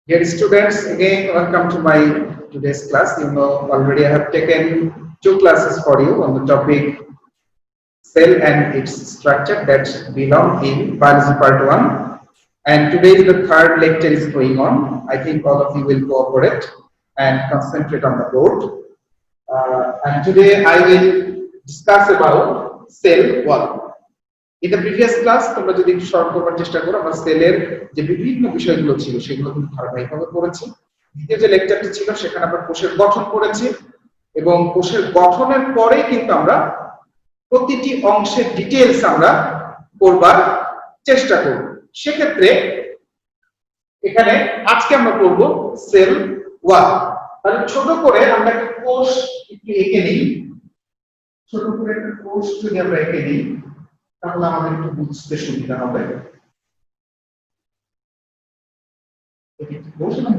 Dear students, again welcome to my today's class. You know already I have taken two classes for you on the topic cell and its structure that belong in biology part 1. And today the third lecture is going on. I think all of you will cooperate and concentrate on the board. And today I will discuss about cell wall. In the previous class তোমরা যদি স্মরণ করার চেষ্টা করো আমরা সেলের যে বিভিন্ন বিষয়গুলো ছিল সেগুলো কিন্তু ধারাবাহিকভাবে পড়েছি। দ্বিতীয় যে লেকচারটি ছিল সেখানে আমরা কোষের গঠন পড়েছি এবং কোষের গঠনের পরে কিন্তু আমরা প্রতিটি অংশের ডিটেইলস আমরা পড়বার চেষ্টা করব। সেক্ষেত্রে এখানে আজকে আমরা পড়ব সেল ওয়াল। তাহলে ছোট করে আমরা একটা কোষ একটু এঁকে নিই। ছোট করে একটা কোষ যদি আমরা এঁকে নিই তাহলে আমাদের একটু বুঝতে সুবিধা হবে।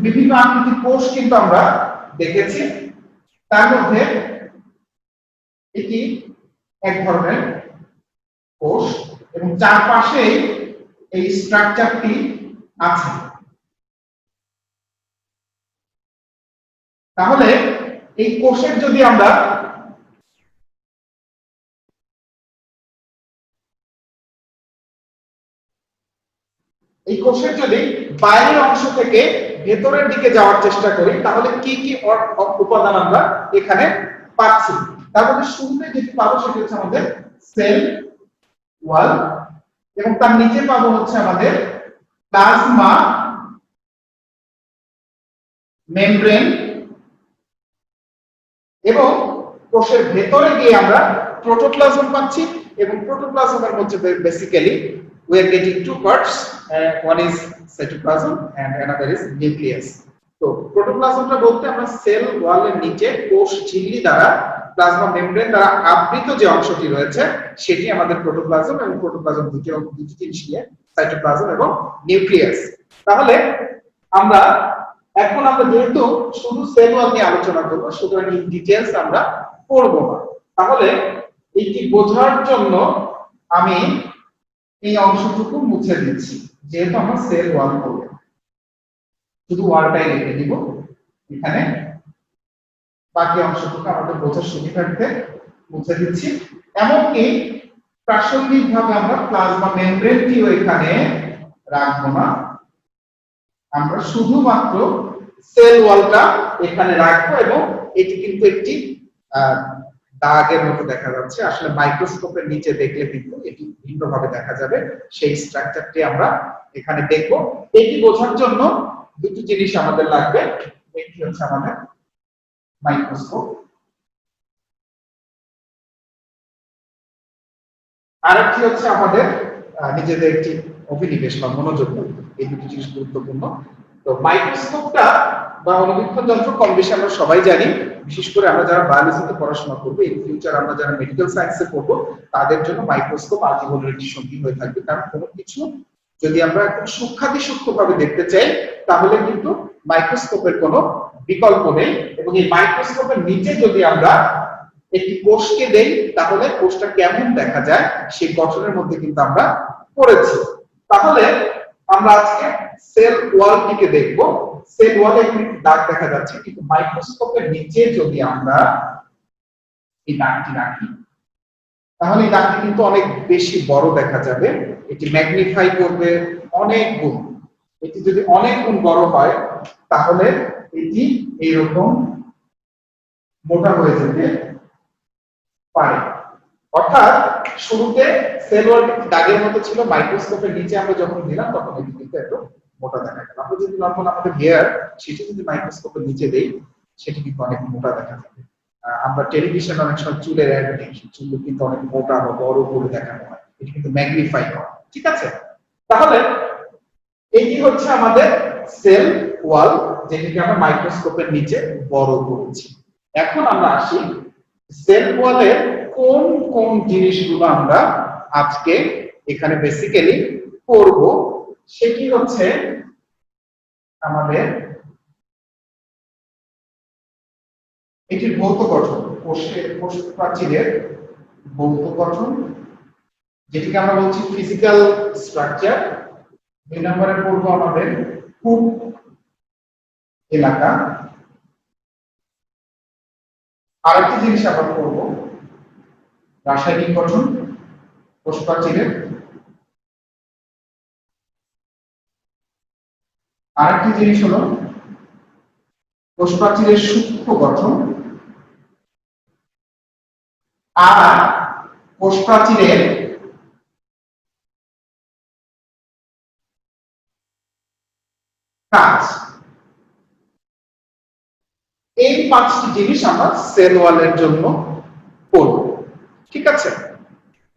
বিভিন্ন আকৃতির কোষ কিন্তু আমরা দেখেছি, তার মধ্যে এটি এক ধরনের কোষ এবং চারপাশে এই স্ট্রাকচারটি আছে। তাহলে এই কোষের যদি আমরা এই কোষের যদি বাইরের অংশ থেকে ভেতরের দিকে যাওয়ার চেষ্টা করি তাহলে কি কি উপাদান আমরা এখানে পাচ্ছি। তার মধ্যে শুরুতে যেটি পাবো সেটা হচ্ছে আমাদের সেল ওয়াল এবং তার নিচে পাবো হচ্ছে আমাদের প্লাজমা মেমব্রেন এবং কোষের ভেতরে গিয়ে আমরা প্রোটোপ্লাজম পাচ্ছি এবং প্রোটোপ্লাজমের মধ্যে basically we are getting two parts, one is cytoplasm and another is nucleus. তো প্রোটোপ্লাজমটা বলতে আমরা সেল ওয়ালের নিচে কোষ ঝিল্লি দ্বারা প্লাজমা মেমব্রেন দ্বারা আবৃত যে অংশটি রয়েছে সেটি আমাদের প্রোটোপ্লাজম এবং প্রোটোপ্লাজম দুটি জিনিস নিয়ে সাইটোপ্লাজম এবং নিউক্লিয়াস। তাহলে এখন আমরা যেহেতু শুধু সেল ওয়াল নিয়ে আলোচনা করব সুতরাং ইন ডিটেইলস আমরা পড়ব না। তাহলে এটি বোঝার জন্য আমি এই অংশটুকু মুছে দিচ্ছি, যেহেতু আমরা সেল ওয়াল করব শুধু ওয়ালটাই রেখে দিব এখানে, বাকি অংশটুকু আমাদের বোঝার সুবিধার্থে মুছে দিচ্ছি। এমনকি প্রাসঙ্গিকভাবে আমরা প্লাজমা মেমব্রেনটিও এখানে রাখবো না, আমরা শুধুমাত্র সেল ওয়ালটা এখানে রাখবো এবং এটি কিন্তু একটি দাগের মতো দেখা যাচ্ছে, আসলে মাইক্রোস্কোপের নিচে দেখলে কিন্তু এটি ভিন্নভাবে দেখা যাবে। সেই স্ট্রাকচারটি আমরা এখানে দেখব। এটি বোঝার জন্য দুটি জিনিস আমাদের লাগবে, একটি হচ্ছে আমাদের মাইক্রোস্কোপ, আরেকটি হচ্ছে আমাদের নিজেদের একটি অভিনিবেশ বা মনোযোগ। এই দুটি জিনিস গুরুত্বপূর্ণ। তো মাইক্রোস্কোপটা বা অণুবীক্ষণ যন্ত্র কম বেশি আমরা সবাই জানি, বিশেষ করে আমরা যারা বায়োলজিতে পড়াশোনা করবো, ইন ফিউচার আমরা যারা মেডিকেল সায়েন্সে পড়বো তাদের জন্য মাইক্রোস্কোপ আজীবনের একটি সঙ্গী হয়ে থাকবে। কারণ কোনো কিছু যদি আমরা একদম সূক্ষ্মভাবে দেখতে চাই তাহলে কিন্তু মাইক্রোস্কোপের কোনো বিকল্প নেই এবং এই মাইক্রোস্কোপের নিচে যদি আমরা একটি কোষকে দেই তাহলে কোষটা কেমন দেখা যায় সেই গঠনের মধ্যে কিন্তু আমরা পড়েছি। তাহলে আমরা আজকে সেল ওয়ালটিকে দেখব। সেল ওয়ালে একটি দাগ দেখা যাচ্ছে, কিন্তু মাইক্রোস্কোপের নিচে যদি আমরা এই দাগটি রাখি তাহলে এই দাগটি কিন্তু অনেক বেশি বড় দেখা যাবে, এটি ম্যাগনিফাই করবে অনেক গুণ। এটি যদি অনেক গুণ বড় হয় তাহলে এটি এইরকম মোটা হয়ে যেতে পারে। অর্থাৎ শুরুতে সেল ওয়ালটি দাগের মতো ছিল, মাইক্রোস্কোপের নিচে আমরা যখন দিলাম তখন এটি কিন্তু একটু মোটা দেখা গেল। আমরা যদি নরমাল আমাদের হেয়ার সেটি যদি মাইক্রোস্কোপের নিচে দেই সেটি কিন্তু অনেক মোটা দেখা যাবে। আমরা টেলিভিশন অনেক সময় চুলের অ্যাড দেখি, চুল কিন্তু অনেক মোটা বা বড় করে দেখানো হয়, এটি কিন্তু ম্যাগনিফাই করা। ঠিক আছে, তাহলে এটি হচ্ছে আমাদের সেল ওয়াল, যেটিকে আমরা মাইক্রোস্কোপের নিচে বড় করেছি। এখন আমরা আসি সেল ওয়ালের কোন কোন জিনিসগুলো আমরা আজকে এখানে বেসিক্যালি পড়ব। সেটি হচ্ছে আমাদের এটির ভৌত গঠন, কোষ প্রাচীরের ভৌত গঠন, যেটিকে আমরা বলছি ফিজিক্যাল স্ট্রাকচার। 2 নম্বরে পড়ব আমাদের হুপ এলাকা। আরেকটি জিনিস আমরা করব, রাসায়নিক গঠন কোষ প্রাচীরের। আরেকটি জিনিস হলো কোষ প্রাচীরের সূক্ষ্ম গঠন আর কোষ প্রাচীরের কাজ। এই 5টি জিনিস আমরা সেল ওয়ালের জন্য করব, ঠিক আছে?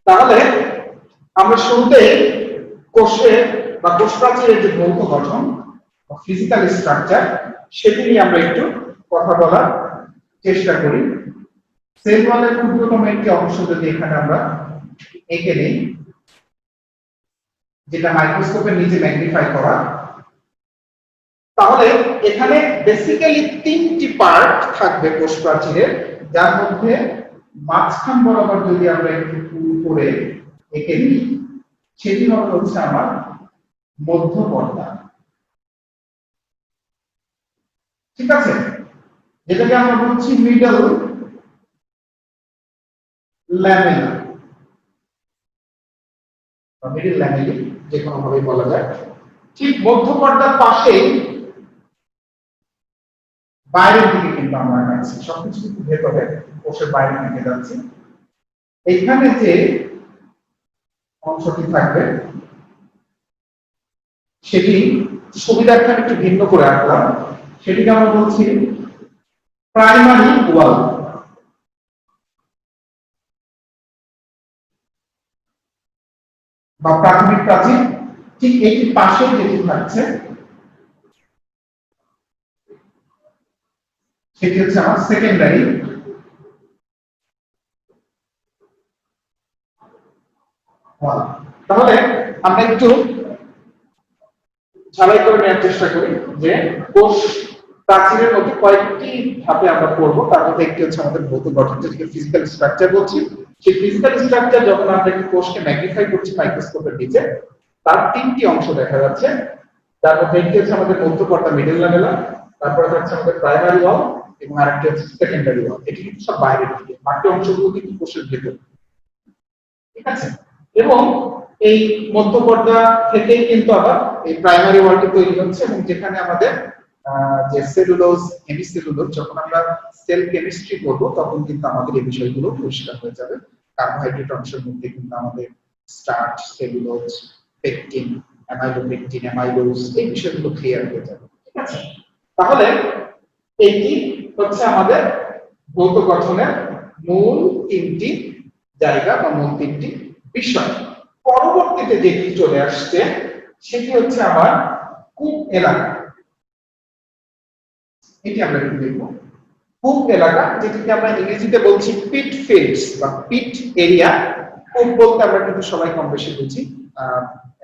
তাহলে আমরা শুরুতে কোষের বা কোষ প্রাচীরের যে ভৌত গঠন বা ফিজিক্যাল স্ট্রাকচার সেটি নিয়ে আমরা একটু কথা বলার চেষ্টা করি। সেল ওয়ালের ক্ষুদ্রতম একটি অংশ যদি এখানে আমরা এঁকে নিই, যেটা মাইক্রোস্কোপের নিচে ম্যাগনিফাই করা, তাহলে এখানে বেসিক্যালি 3টি পার্ট থাকবে কোষ প্রাচীরের, যার মধ্যে মাঝখান বরাবর যদি আমরা একটু পুরু করে এঁকে নিই, সেটি হচ্ছে আমার মধ্য পর্দা, ঠিক আছে? যেটাকে আমরা বলছি মিডল ল্যামেলা বা মিডল ল্যামেলি, যে কোনো ভাবে বলা যায়। ঠিক মধ্য পর্দার পাশেই বাইরের দিকে কিন্তু আমরা যাচ্ছি, সবকিছু কিন্তু ভেতরে, কোষের বাইরের দিকে যাচ্ছি। এইখানে যে অংশটি থাকবে সেটি সুবিধার্থে একটু ভিন্ন করে আঁকলাম, সেটিকে আমরা বলছি প্রাইমারি ওয়াল বা প্রাথমিক প্রাচীর। ঠিক এটির পাশে যেটি থাকছে সেটি হচ্ছে আমার সেকেন্ডারি ওয়াল। তাহলে আমরা একটু ঝালাই করে নেওয়ার চেষ্টা করি যে কোষ প্রাচীরের মধ্যে কয়েকটি ধাপে আমরা পড়বো। তার মধ্যে একটি হচ্ছে আমাদের ভৌত গঠন, যেটাকে ফিজিক্যাল স্ট্রাকচার বলছি। সেই ফিজিক্যাল স্ট্রাকচার যখন আমরা একটি কোষকে ম্যাগনিফাই করছি মাইক্রোস্কোপের নিচে, তার 3টি অংশ দেখা যাচ্ছে। তার মধ্যে একটি হচ্ছে আমাদের মধ্য পর্দা মিডল ল্যামেলা, তারপরে হচ্ছে আমাদের প্রাইমারি ওয়াল এবং আরেকটি হচ্ছে সেকেন্ডারি ওয়াল। এটি কিন্তু সব বাইরের দিকে, বাকি অংশগুলো কিন্তু কোষের ভেতর, ঠিক আছে? এবং এই মধ্য পর্দা থেকেই কিন্তু আবার এই প্রাইমারি ওয়ালটি তৈরি হচ্ছে, এবং যেখানে আমাদের যে সেলুলোজ হেমিসেলুলোজ, যখন আমরা সেল কেমিস্ট্রি করব তখন কিন্তু আমাদের এই বিষয়গুলো পরিষ্কার হয়ে যাবে। কার্বোহাইড্রেট অংশের মধ্যে কিন্তু আমাদের starch, cellulose, pectin, amylopectin, amylose, এই বিষয়গুলো ক্লিয়ার হয়ে যাবে, ঠিক আছে? তাহলে এটি হচ্ছে আমাদের ভৌত গঠনের মূল 3টি জায়গা বা মূল 3টি বিষয়। পরবর্তীতে যেটি চলে আসছে সেটি হচ্ছে আমার কূপ এলাকা। এটি আমরা একটু দেখব। কূপ এলাকা, যেটিকে আমরা ইংরেজিতে বলছি পিট ফিল্ডস বা পিট এরিয়া। কূপ বলতে আমরা কিন্তু সবাই কম বেশি বুঝি,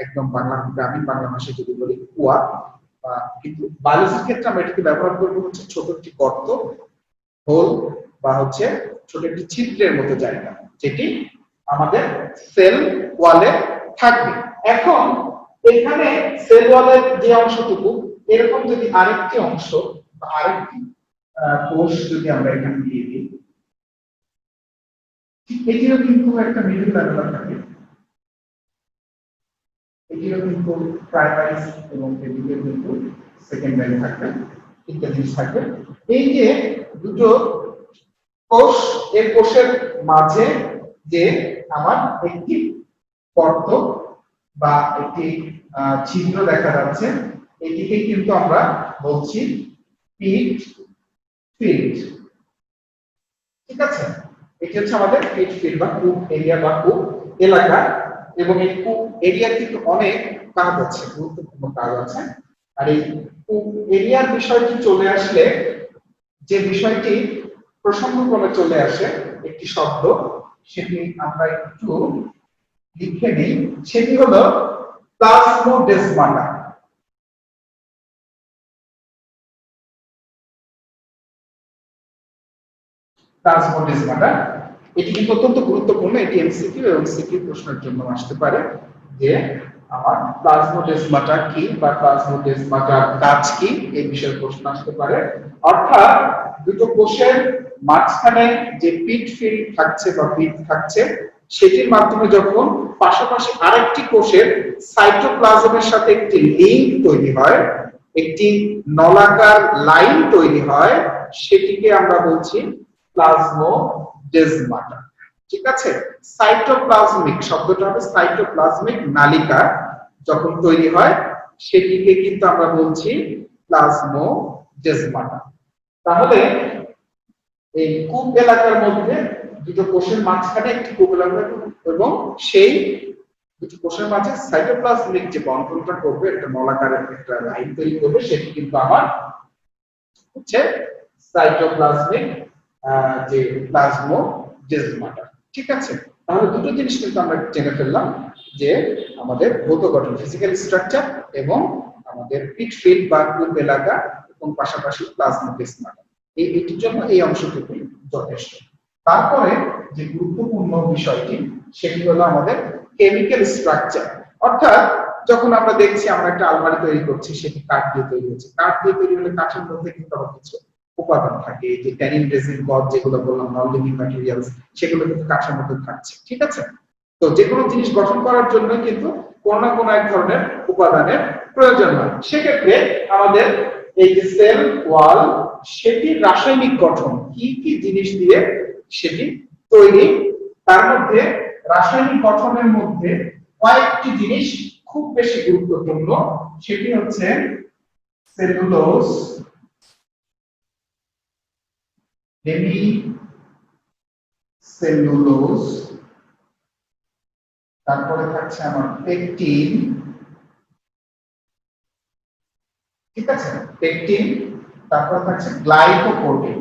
একদম বাংলা গ্রামীণ বাংলা ভাষায় যদি বলি কুয়া, কিন্তু বায়োলজির ক্ষেত্রে আমরা এটাকে ব্যবহার করব হচ্ছে ছোট একটি গর্ত, হোল বা হচ্ছে ছোট একটি ছিদ্রের মতো জায়গা, যেটি আমাদের সেল ওয়ালে থাকবে। এখন এখানে সেল ওয়ালের যে অংশটুকু, এরকম যদি আরেকটি অংশ বা আরেকটি কোষ যদি আমরা এখানে দিয়ে দিই, এটিও কিন্তু একটা মিডল ল্যামেলা থাকে, এটিও কিন্তু প্রাইমারি এবং এদিকে কিন্তু সেকেন্ডারি থাকবে, তিনটা জিনিস থাকবে। এই যে দুটো কোষ, এই কোষের মাঝে যে আমার একটি গর্ত বা একটি ছিদ্র দেখা যাচ্ছে, এটিকে কিন্তু আমরা বলছি পিট ফিল্ড, ঠিক আছে? এটি হচ্ছে আমাদের পিট ফিল্ড বা কূপ এরিয়া বা কূপ এলাকা। এবং এই কূপ এরিয়ার কিন্তু অনেক কাজ আছে, গুরুত্বপূর্ণ কাজ আছে। আর এই কূপ এরিয়ার বিষয়টি চলে আসলে যে বিষয়টি প্রসঙ্গক্রমে চলে আসে একটি শব্দ, সেটি আমরা একটু লিখে নিই। সেটি হলো প্লাজমোডেসমাটা। প্লাজমোডেসমাটা, এটি কিন্তু অত্যন্ত গুরুত্বপূর্ণ। এটি এমসিকিউ এবং সিকিউ প্রশ্নের জন্য আসতে পারে যে আমার প্লাজমোডেসমাটা কি বা প্লাজমোডেসমাটার কাজ কি এই বিষয়ে প্রশ্ন আসতে পারে। অর্থাৎ দুটো কোষের মাঝখানে যে পিট ফিল্ড থাকছে বা পিট থাকছে সেটির মাধ্যমে যখন পাশাপাশি আরেকটি কোষের সাইটোপ্লাজমের সাথে একটি লিংক তৈরি হয়, একটি নলাকার লাইন তৈরি হয়, সেটিকে আমরা বলছি প্লাজমোডেসমাটা। ঠিক আছে, সাইটোপ্লাজমিক শব্দটা হবে সাইটোপ্লাজমিক নালিকা যখন তৈরি হয় সেটিকে কিন্তু আমরা বলছি প্লাজমোডেসমাটা। তাহলে এই কূপ এলাকার মধ্যে দুটো কোষের মাঝখানে একটি কূপ এলাকা এবং সেই দুটো কোষের মাঝে সাইটোপ্লাজমিক যে বন্ধনটা করবে একটা নলাকারের একটা লাইন তৈরি করবে সেটি কিন্তু আমার হচ্ছে সাইটোপ্লাজমিক যে প্লাজমোডেসমাটা। ঠিক আছে, তাহলে দুটো জিনিস কিন্তু আমরা জেনে ফেললাম যে আমাদের ভৌত গঠন ফিজিক্যাল স্ট্রাকচার এবং আমাদের পিট ফিল্ড বা কূপ এলাকা এবং পাশাপাশি প্লাজমোডেসমাটা। এটির জন্য এই অংশটুকু যথেষ্ট। তারপরে যে গুরুত্বপূর্ণ বিষয়টি সেটি হলো আমাদের কেমিক্যাল স্ট্রাকচার। অর্থাৎ যখন আমরা দেখছি আমরা একটা আলমারি তৈরি করছি সেটি কাঠ দিয়ে তৈরি হচ্ছে, কাঠ দিয়ে তৈরি হলে কাঠের মধ্যে কিন্তু আবার কিছু উপাদান থাকে, এই যে ট্যানিন, রেজিন, গজ যেগুলো বললাম নন লিভিং ম্যাটেরিয়ালস, সেগুলো কিন্তু কাঠের মধ্যে থাকছে। ঠিক আছে, তো যে কোনো জিনিস গঠন করার জন্য কিন্তু কোনো না কোনো এক ধরনের উপাদানের প্রয়োজন হয়। সেক্ষেত্রে আমাদের এই যে সেল ওয়াল সেটির রাসায়নিক গঠন কি কি জিনিস দিয়ে সেটি তৈরি, তার মধ্যে রাসায়নিক গঠনের মধ্যে কয়েকটি জিনিস খুব বেশি গুরুত্বপূর্ণ। সেটি হচ্ছে সেলুলোজ, হেমি সেলুলোজ, তারপরে থাকছে আমার পেকটিন। ঠিক আছে, পেকটিন, তারপরে থাকছে গ্লাইকোপ্রোটিন।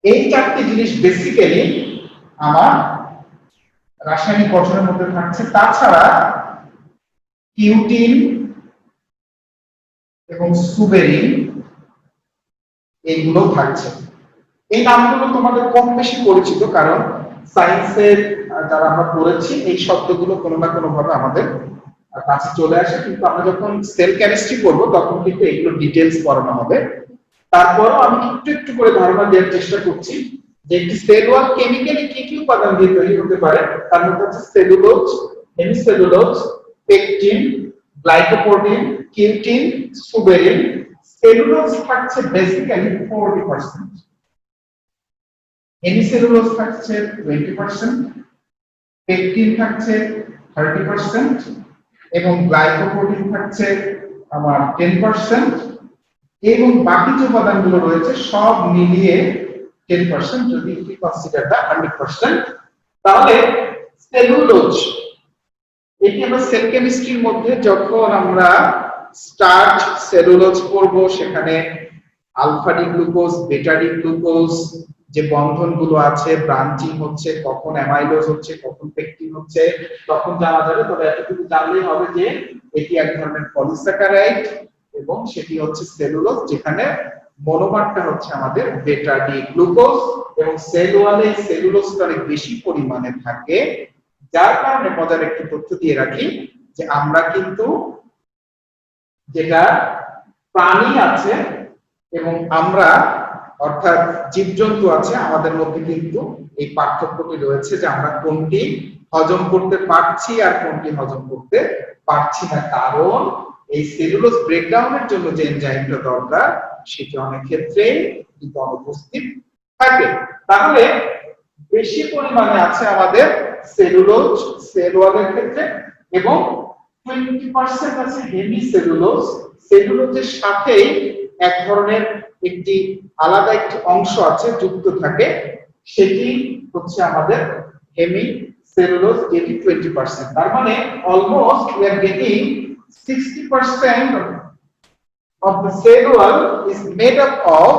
এই চারটি জিনিস বেসিক্যালি আমার রাসায়নিক গঠনের মধ্যে থাকছে। তাছাড়া কিউটিন এবং সুবেরিন এইগুলো থাকছে। এই নামগুলো তোমাদের কম বেশি পরিচিত, কারণ সায়েন্সের যারা আমরা পড়েছি এই শব্দগুলো কোনো না কোনো ভাবে আমাদের কাছে চলে আসে, কিন্তু আমরা যখন সেল কেমিস্ট্রি পড়বো তখন কিন্তু এগুলো ডিটেইলস পড়ানো হবে। তারপরও আমি একটু একটু করে ধারণা দেওয়ার চেষ্টা করছি যে একটি সেল ওয়াল কেমিক্যালি কি কি উপাদান দিয়ে তৈরি হতে পারে। তার মধ্যে হচ্ছে cellulose, hemicellulose, pectin, glycoprotein, cutin, suberin. Cellulose থাকছে বেসিক্যালি 40%, হেমিসেলুলোজ থাকছে 20%, পেকটিন থাকছে 30% এবং গ্লাইকোপ্রোটিন থাকছে আমার 10%, এবং বাকি যে উপাদানগুলো রয়েছে সব মিলিয়ে 10%, যদি we consider the 100%। তাহলে সেলুলোজ এটি আমরা সেল কেমিস্ট্রির মধ্যে যখন আমরা স্টার্চ সেলুলোজ পড়বো সেখানে আলফা ডি গ্লুকোজ, বেটা ডি গ্লুকোজ যে বন্ধনগুলো আছে, ব্রাঞ্চিং হচ্ছে, কখন অ্যামাইলোজ হচ্ছে, কখন পেকটিন হচ্ছে, তখন জানা যাবে। তবে এতটুকু জানলেই হবে যে এটি এক ধরনের পলিস্যাকারাইড এবং সেটি হচ্ছে সেলুলোজ, যেখানে মনোমারটা হচ্ছে আমাদের বেটা ডি গ্লুকোজ এবং সেল ওয়ালে সেলুলোজটা অনেক বেশি পরিমাণে থাকে। যার কারণে মজার একটি তথ্য দিয়ে রাখি যে আমরা কিন্তু যেটা প্রাণী আছে এবং আমরা অর্থাৎ জীবজন্তু আছে আমাদের মধ্যে কিন্তু এই পার্থক্যটি রয়েছে যে আমরা কোনটি হজম করতে পারছি আর কোনটি হজম করতে পারছি না, কারণ এই সেলুলোজ ব্রেকডাউনের জন্য যে এনজাইমটা দরকার সেটি অনেক ক্ষেত্রে কিন্তু অনুপস্থিত থাকে। তাহলে বেশি পরিমাণে আছে আমাদের সেলুলোজ সেল ওয়ালের ক্ষেত্রে এবং 20% আছে হেমিসেলুলোজ। সেলুলোজের সাথেই এক ধরনের একটি আলাদা একটি অংশ আছে যুক্ত থাকে, সেটি হচ্ছে আমাদের হেমিসেলুলোজ, যেটি 20%। তার মানে almost we are getting 60% of the cell wall is made up of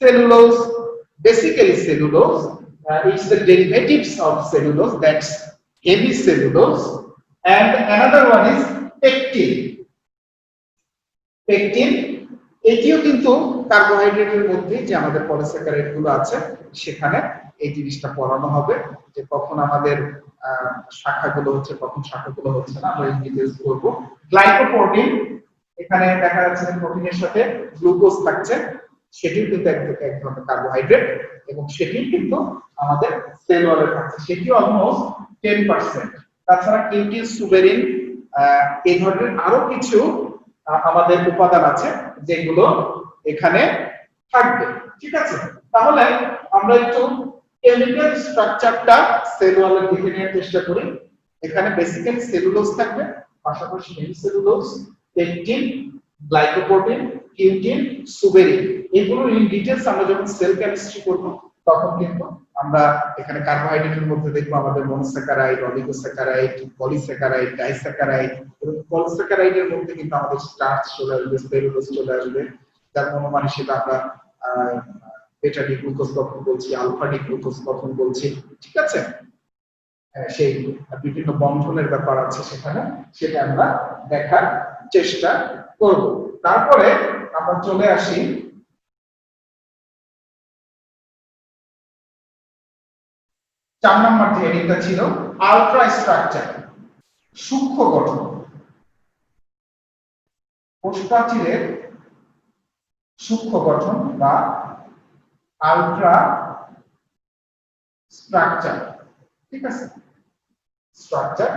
cellulose. Basically cellulose, it's the derivatives of cellulose, that's hemicellulose, and another one is pectin. Pectin এটিও কিন্তু কার্বোহাইড্রেটের মধ্যে যে আমাদের পলিস্যাকারাইড গুলো আছে সেখানে এই জিনিসটা পড়ানো হবে যে কখন আমাদের শাখাগুলো হচ্ছে কখন শাখাগুলো হচ্ছে না, আমরা এই ডিটেইলস করব। গ্লাইকোপ্রোটিন, এখানে দেখা যাচ্ছে যে প্রোটিনের সাথে গ্লুকোজ থাকছে, সেটিও কিন্তু এক ধরনের কার্বোহাইড্রেট এবং সেটি কিন্তু আমাদের সেল ওয়ালে থাকছে, সেটিও অলমোস্ট 10%। তাছাড়া কিউটিন, সুবেরিন, এই ধরনের আরো কিছু আমাদের উপাদান আছে যেগুলো এখানে থাকবে, ঠিক আছে। তাহলে আমরা একটু কেমিক্যাল স্ট্রাকচারটা সেল ওয়ালের দিকে নিয়ে চেষ্টা করি। এখানে বেসিক্যালি সেলুলোজ থাকবে, পাশাপাশি hemicellulose, pectin, glycoprotein, cutin, suberin, এগুলো ইন ডিটেইলস আমরা যখন সেল কেমিস্ট্রি করব তখন কিন্তু আমরা এখানে কার্বোহাইড্রেটের মধ্যে দেখবো আমাদের মনোস্যাকারাইড, অলিগোস্যাকারাইড, পলিস্যাকারাইড, ডাইস্যাকারাইড, এবং পলিস্যাকারাইডের মধ্যে কিন্তু আমাদের স্টার্চ চলে আসবে, সেলুলোজ চলে আসবে, যার মনোমানে সেটা আমরা বেটা ডি গ্লুকোজ কখন বলছি, আলফা ডি গ্লুকোজ কখন বলছি, ঠিক আছে। সেই বিভিন্ন বন্ধনের ব্যাপার আছে সেখানে, সেটা আমরা দেখার চেষ্টা করব। তারপরে আমরা চলে আসি 4 নম্বর যে হেডিংটা ছিল আলট্রা স্ট্রাকচার, সূক্ষ্ম গঠন। কোষপ্রাচীরের সূক্ষ্ম গঠন বা আলট্রা স্ট্রাকচার, ঠিক আছে। স্ট্রাকচার,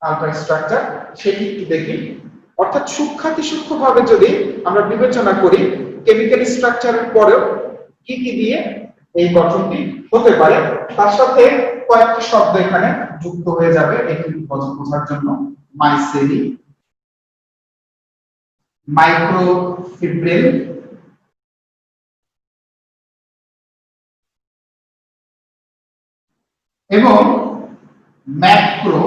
আলট্রা স্ট্রাকচার, সেটি একটু দেখি। অর্থাৎ সূক্ষ্মাতি সূক্ষ্মভাবে যদি আমরা বিবেচনা করি কেমিক্যাল স্ট্রাকচারের পরেও কি কি দিয়ে এই গঠনটি হতে পারে, তার সাথে কয়েকটি শব্দ এখানে যুক্ত হয়ে যাবে এটি বোঝার জন্য। মাইসেলি, মাইক্রোফিব্রিল, এবং ম্যাক্রো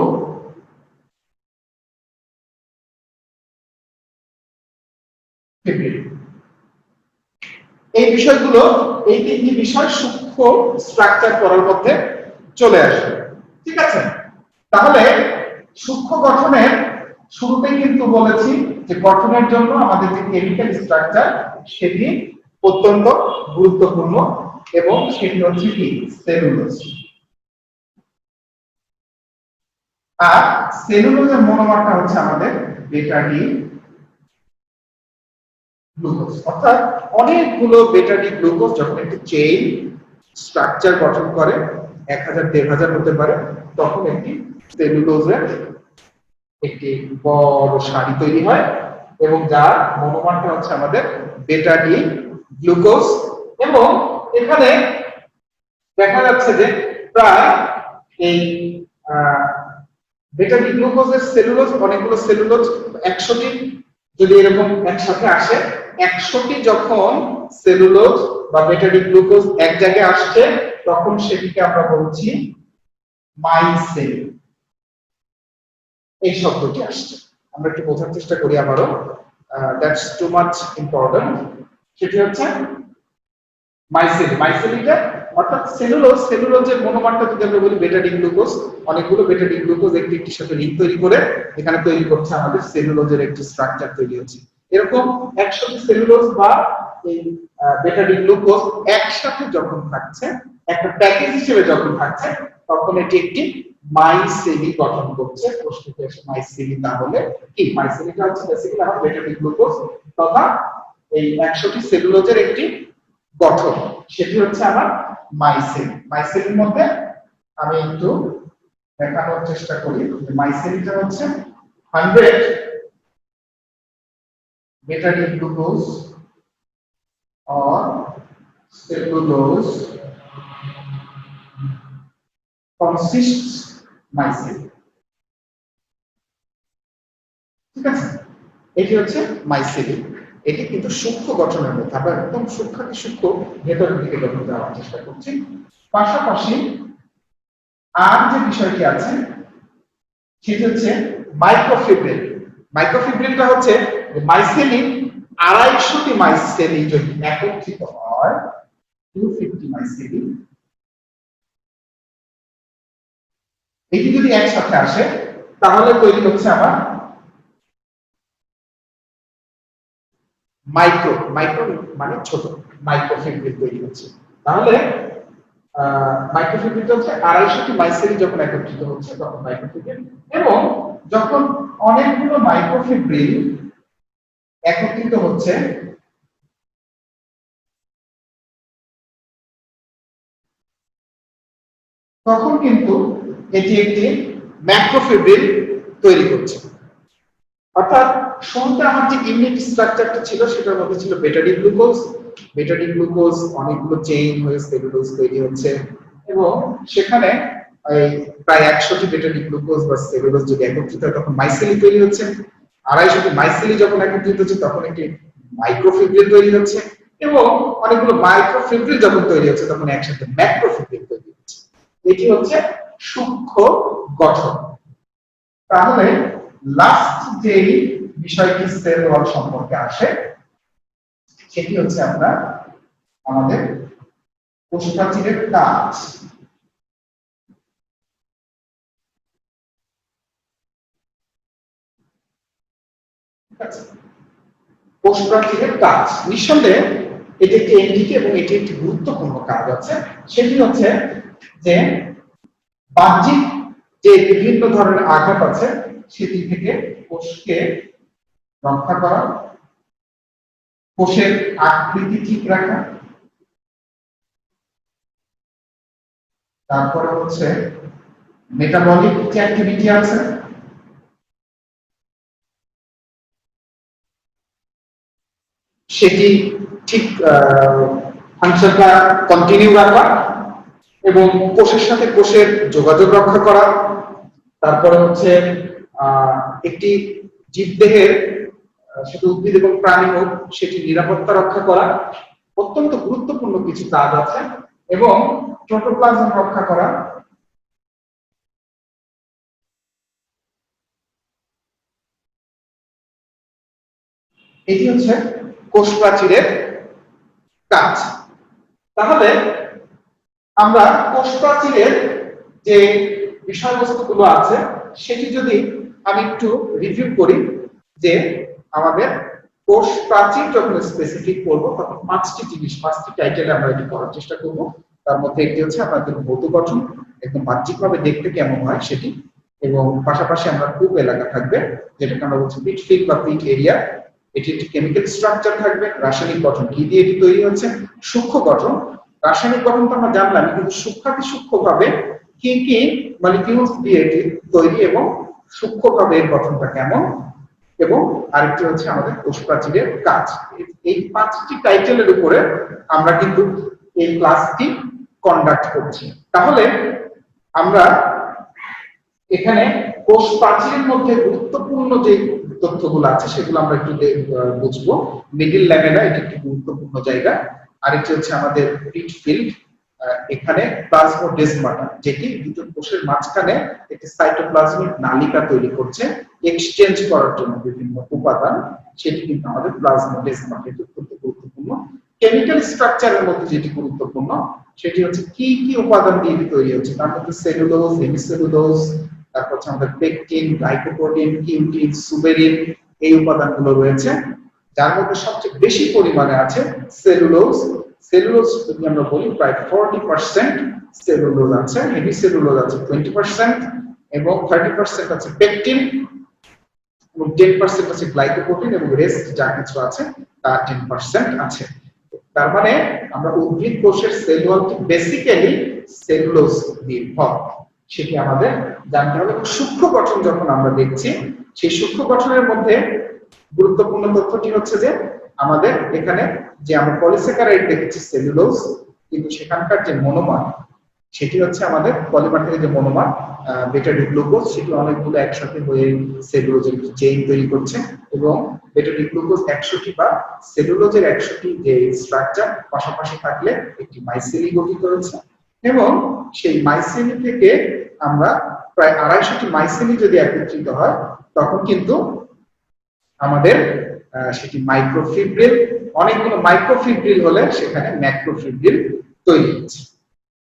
ফিব্রিল। এই বিষয়গুলো, এই তিনটি বিষয় সূক্ষ্ম স্ট্রাকচার করার মধ্যে চলে আসবে, ঠিক আছে। তাহলে সূক্ষ্ম গঠনের শুরুতেই কিন্তু বলেছি যে গঠনের জন্য আমাদের যে কেমিক্যাল স্ট্রাকচার সেটি অত্যন্ত গুরুত্বপূর্ণ এবং সেটি হচ্ছে কি সেলুলোজ। আর সেলুলোজের মনোমারটা হচ্ছে আমাদের বেটা ডি গ্লুকোজ। অর্থাৎ অনেকগুলো বেটা ডি গ্লুকোজ যখন একটি চেইন স্ট্রাকচার গঠন করে 1000 1500 হতে পারে, তখন একটি সেলুলোজের একটি বড় সারি তৈরি হয় এবং যার মনোমারটা হচ্ছে আমাদের বেটা ডি গ্লুকোজ। এবং এখানে দেখা যাচ্ছে যে প্রায় এই বেটা ডি গ্লুকোজের সেলুলোজ, অনেকগুলো সেলুলোজ 100টি যদি এরকম একসাথে আসে, 100টি যখন সেলুলোজ বা বেটা ডি গ্লুকোজ এক জায়গায় আসছে তখন সেটিকে আমরা বলছি মাইসেল। এই শব্দটি আসছে, আমরা একটু বোঝার চেষ্টা করি আবারও, দ্যাটস টু মাচ ইম্পর্টেন্ট। সেটি হচ্ছে মাইসেল। মাইসেলিটা অর্থাৎ সেলুলোজ, সেলুলোজের মনোমারটা যদি আমরা বলি বেটা ডি গ্লুকোজ, অনেকগুলো বেটা ডি গ্লুকোজ একটির সাথে রিং তৈরি করে এখানে তৈরি করছে আমাদের সেলুলোজের একটি স্ট্রাকচার তৈরি হচ্ছে। এরকম 100টি সেলুলোজ বা এই বেটা ডি গ্লুকোজ একসাথে যখন থাকছে, একটা প্যাকেজ হিসেবে যখন থাকছে, তখন এটি একটি মাইসেলি গঠন করছে। প্রশ্নটি আসে মাইসেলি তাহলে কি? মাইসেলিটা হচ্ছে বেসিক্যালি আমার বেটা ডি গ্লুকোজ তথা এই 100টি সেলুলোজের একটি গঠন, সেটি হচ্ছে আমার মাইসেল। মাইসেলের মধ্যে আমি একটু দেখানোর চেষ্টা করি যে মাইসেলটা হচ্ছে 100 beta D glucose or cellulose consists micelle, ঠিক আছে। এটি হচ্ছে মাইসেলি। এটি কিন্তু সূক্ষ্ম গঠনের মধ্যে, আমরা একদম সূক্ষ্মাতি সূক্ষ্ম ভেতরের দিকে যখন যাওয়ার চেষ্টা করছি। পাশাপাশি আর যে বিষয়টি আছে সেটি হচ্ছে মাইক্রোফিব্রিল। মাইক্রোফিব্রিলটা হচ্ছে মাইসেলিন 250টি মাইসেলি যদি একত্রিত হয়, 250 মাইসেলি, এটি যদি একসাথে আসে তাহলে তৈরি হচ্ছে আমার মাইক্রো মাইক্রো মানে ছোট মাইক্রোফিব্রিল তৈরি হচ্ছে। তাহলে মাইক্রোফিব্রিল হচ্ছে 250টি মাইসেলি যখন একত্রিত হচ্ছে তখন মাইক্রোফিব্রিল, এবং যখন অনেকগুলো মাইক্রোফিব্রিল একত্রিত হচ্ছে তখন কিন্তু এটি একটি ম্যাক্রোফিব্রিল তৈরি করছে। অর্থাৎ শুরুতে আমার যে ইউনিট স্ট্রাকচারটা ছিল সেটার মধ্যে ছিল বেটা-ডি গ্লুকোজ, বেটা-ডি গ্লুকোজ অনেকগুলো চেইন হয়ে সেলুলোজ তৈরি হচ্ছে, এবং সেখানে এই প্রায় 100টি বেটা-ডি গ্লুকোজ বা সেলুলোজ যদি একত্রিত হয় তখন মাইসেলি তৈরি হচ্ছে। 250টি মাইসেলি যখন একত্রিত হচ্ছে তখন একটি মাইক্রোফিব্রিল তৈরি হচ্ছে, এবং অনেকগুলো মাইক্রোফিব্রিল যখন তৈরি হচ্ছে তখন একসাথে ম্যাক্রোফিব্রিল তৈরি হচ্ছে। এটি হচ্ছে সূক্ষ্ম গঠন। তাহলে লাস্ট যে বিষয়টি সেল ওয়াল সম্পর্কে আসে সেটি হচ্ছে আমরা আমাদের কোষপ্রাচীরের কাজ। কোষপ্রাচীরের কাজ নিঃসন্দেহে এটি একটি এনডিকে এবং এটি একটি গুরুত্বপূর্ণ কাজ আছে। সেটি হচ্ছে যে বাহ্যিক যে বিভিন্ন ধরনের আঘাত আছে সেটি থেকে কোষকে রক্ষা করা, কোষের আকৃতি ঠিক রাখা, তারপরে হচ্ছে মেটাবলিক যে অ্যাক্টিভিটি আছে সেটি ঠিক ফাংশনটা কন্টিনিউ রাখা, এবং কোষের সাথে কোষের যোগাযোগ রক্ষা করা, তারপরে হচ্ছে একটি জীবদেহের সেটা উদ্ভিদ এবং প্রাণী হোক সেটি নিরাপত্তা রক্ষা করা, অত্যন্ত গুরুত্বপূর্ণ কিছু কাজ আছে, এবং প্রোটোপ্লাজম রক্ষা করা, এটি হচ্ছে কোষ প্রাচীরের কাজ। তাহলে আমরা কোষ প্রাচীরের যে বিষয়বস্তুগুলো আছে সেটি যদি আমি একটু রিভিউ করি, যে আমাদের কোষ প্রাচীর যখন স্পেসিফিক করব তখন 5টি জিনিস 5টি টাইটেলে আমরা এটি করার চেষ্টা করব। তার মধ্যে একটি হচ্ছে আমাদের ভৌত গঠন, একদম বাহ্যিকভাবে দেখতে কেমন হয় সেটি, এবং পাশাপাশি আমরা পুপ এলাকা থাকবে যেটাকে আমরা বলছি পিট ফিল্ড বা পিট এরিয়া, এটি একটি কেমিক্যাল স্ট্রাকচার থাকবে, রাসায়নিক গঠন কি দিয়ে এটি তৈরি হচ্ছে, সূক্ষ্ম গঠন, রাসায়নিক গঠন তো আমরা জানলাম, কিন্তু সূক্ষ্মাতি সূক্ষ্মভাবে কি কি মলিকিউলস দিয়ে এটি তৈরি এবং সূক্ষ্মভাবে এর গঠনটা কেমন, এবং আরেকটি হচ্ছে আমাদের কোষ প্রাচীরের কাজ। এই 5টি টাইটেলের উপরে আমরা কিন্তু এই ক্লাসটি কন্ডাক্ট করছি। তাহলে আমরা এখানে কোষ প্রাচীরের মধ্যে গুরুত্বপূর্ণ যে তথ্যগুলো আছে সেগুলো আমরা একটু বুঝবো। মিডল ল্যামেলা এটি একটি গুরুত্বপূর্ণ জায়গা, আরেকটি হচ্ছে আমাদের পিট ফিল্ড, এখানে প্লাজমোডেসমাটা যেটি দুটো কোষের মাঝখানে একটি সাইটোপ্লাজমিক নালিকা তৈরি করছে এক্সচেঞ্জ করার জন্য বিভিন্ন উপাদান, সেটি কিন্তু আমাদের প্লাজমোডেসমাটা, এটি অত্যন্ত গুরুত্বপূর্ণ। কেমিক্যাল স্ট্রাকচারের মধ্যে যেটি গুরুত্বপূর্ণ সেটি হচ্ছে কি কি উপাদান দিয়ে তৈরি হচ্ছে, তার মধ্যে সেলুলোজ, হেমিসেলুলোজ, তারপর হচ্ছে আমাদের পেকটিন, গ্লাইকোপ্রোটিন, কিউটিন, সুবেরিন, এই উপাদানগুলো রয়েছে, যার মধ্যে সবচেয়ে বেশি পরিমাণে আছে সেলুলোজ। সেলুলোজ যদি আমরা বলি প্রায় 40% সেলুলোজ আছে, হেমিসেলুলোজ আছে 20%, এবং 30% আছে পেকটিন, এবং 10% আছে গ্লাইকোপ্রোটিন, এবং রেস্ট যা কিছু আছে তা 10% আছে। তার মানে আমরা উদ্ভিদ কোষের সেল ওয়ালটি বেসিক্যালি সেলুলোজ নির্ভর, সেটি আমাদের জানতে হবে। সূক্ষ্ম গঠন যখন আমরা দেখছি সেই সূক্ষ্ম গঠনের মধ্যে গুরুত্বপূর্ণ তথ্যটি হচ্ছে যে আমাদের এখানে যে আমরা পলিস্যাকারাইড দেখেছি সেলুলোজ, কিন্তু সেখানকার যে মনোমার সেটি হচ্ছে আমাদের পলিমার থেকে যে মনোমার বেটা-ডি গ্লুকোজ, সেটি অনেকগুলো একসাথে হয়ে সেলুলোজের চেইন তৈরি করছে, এবং বেটা-ডি গ্লুকোজ 100টি বা সেলুলোজের 100টি যে স্ট্রাকচার পাশাপাশি থাকলে একটি মাইসেলি গঠিত হয়েছে, এবং সেই মাইসেলি থেকে আমরা প্রায় 250টি মাইসেলি যদি একত্রিত হয় তখন কিন্তু আমাদের সেটি মাইক্রোফিব্রিল, অনেকগুলো মাইক্রোফিব্রিল হলে সেখানে ম্যাক্রোফিব্রিল তৈরি হচ্ছে।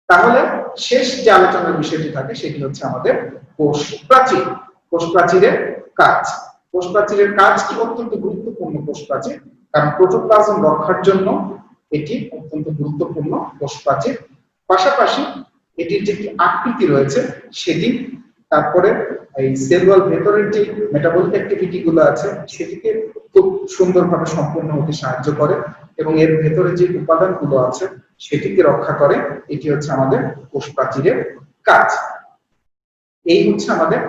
তাহলে শেষ যে আলোচনার বিষয়টি থাকে সেটি হচ্ছে আমাদের কোষ প্রাচীর। কোষ প্রাচীরের কাজ, কোষ প্রাচীরের কাজ কি অত্যন্ত গুরুত্বপূর্ণ। কোষ প্রাচীর কারণ প্রোটোপ্লাজম রক্ষার জন্য এটি অত্যন্ত গুরুত্বপূর্ণ কোষ প্রাচীর। পাশাপাশি এটির যে একটি আকৃতি রয়েছে সেটি, তারপরে এই সেল ওয়াল ভেতরের যে মেটাবলিক অ্যাক্টিভিটি গুলো আছে সেটিকে খুব সুন্দরভাবে সম্পূর্ণ হতে সাহায্য করে এবং এর ভেতরে যে উপাদানগুলো আছে সেটিকে রক্ষা করে। এটি হচ্ছে আমাদের কোষ প্রাচীরের কাজ। এই হচ্ছে আমাদের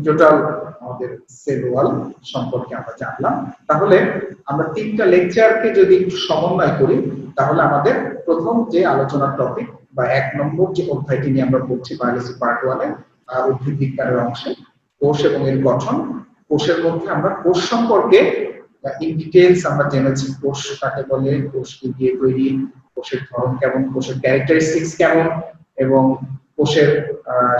টোটাল আমাদের সেল ওয়াল সম্পর্কে আমরা জানলাম। তাহলে আমরা 3টা লেকচারকে যদি একটু সমন্বয় করি তাহলে আমাদের প্রথম যে আলোচনার টপিক বা 1 নম্বর যে অধ্যায়টি নিয়ে আমরা পড়ছি বায়োলজি পার্ট 1 এ উদ্ভিদ বিজ্ঞানের অংশে কোষ এবং এর গঠন। কোষের মধ্যে আমরা কোষ সম্পর্কে ইন ডিটেইলস আমরা জেনেছি, কোষ কাকে বলে, কোষ কি দিয়ে তৈরি, কোষের ধরন কেমন, কোষের ক্যারেক্টারিস্টিক্স কেমন এবং কোষের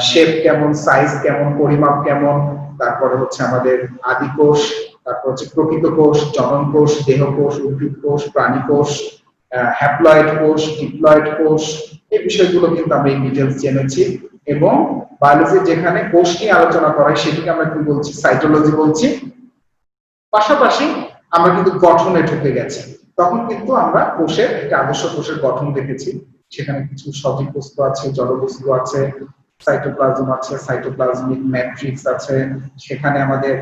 শেপ কেমন, সাইজ কেমন, পরিমাপ কেমন, তারপরে হচ্ছে আমাদের আদি কোষ, তারপর হচ্ছে প্রকৃত কোষ, জনন কোষ, দেহ কোষ, উদ্ভিদ কোষ, প্রাণী কোষ, হ্যাপ্লয়েড কোষ, ডিপ্লয়েড কোষ, এই বিষয়গুলো কিন্তু আমরা ইন ডিটেইলস জেনেছি। এবং বায়োলজি যেখানে কোষ নিয়ে আলোচনা করা হয় সেটিকে আমরা কি বলছি, সাইটোলজি বলছি। পাশাপাশি আমরা কিন্তু গঠনে ঢুকে গেছি, তখন কিন্তু আমরা কোষের একটা আদর্শ কোষের গঠন দেখেছি। সেখানে কিছু সজীব বস্তু আছে, জড় বস্তু আছে, সাইটোপ্লাজম আছে, সাইটোপ্লাজমিক ম্যাট্রিক্স আছে, সেখানে আমাদের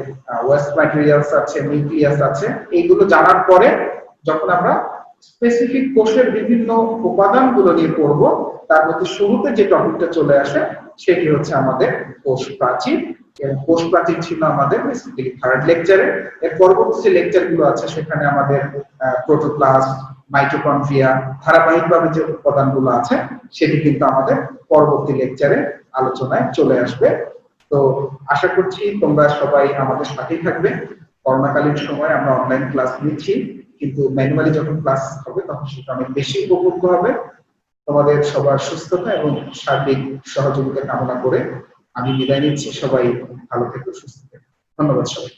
ওয়েস্ট ম্যাটেরিয়ালস আছে, নিউক্লিয়াস আছে। এইগুলো জানার পরে যখন আমরা স্পেসিফিক কোষের বিভিন্ন উপাদানগুলো নিয়ে পড়বো, তার মধ্যে শুরুতে যে টপিকটা চলে আসে সেটি হচ্ছে আমাদের কোষ প্রাচীর। কোষ প্রাচীর ছিল আমাদের বেসিক্যালি 3rd লেকচারে। এর পরবর্তী যে লেকচারগুলো আছে সেখানে আমাদের প্রোটোপ্লাস্ট, মাইটোকন্ড্রিয়া, ধারাবাহিকভাবে যে উপাদানগুলো আছে সেটি কিন্তু আমাদের পরবর্তী লেকচারে আলোচনায় চলে আসবে। তো আশা করছি তোমরা সবাই আমাদের সাথেই থাকবে। করোনাকালীন সময় আমরা অনলাইন ক্লাস নিচ্ছি, কিন্তু ম্যানুয়ালি যখন ক্লাস হবে তখন সেটা অনেক বেশি উপভোগ্য হবে। তোমাদের সবার সুস্থতা এবং সার্বিক সহযোগিতা কামনা করে আমি বিদায় নিচ্ছি। সবাই ভালো থেকো, সুস্থ থেকো। ধন্যবাদ সবাই।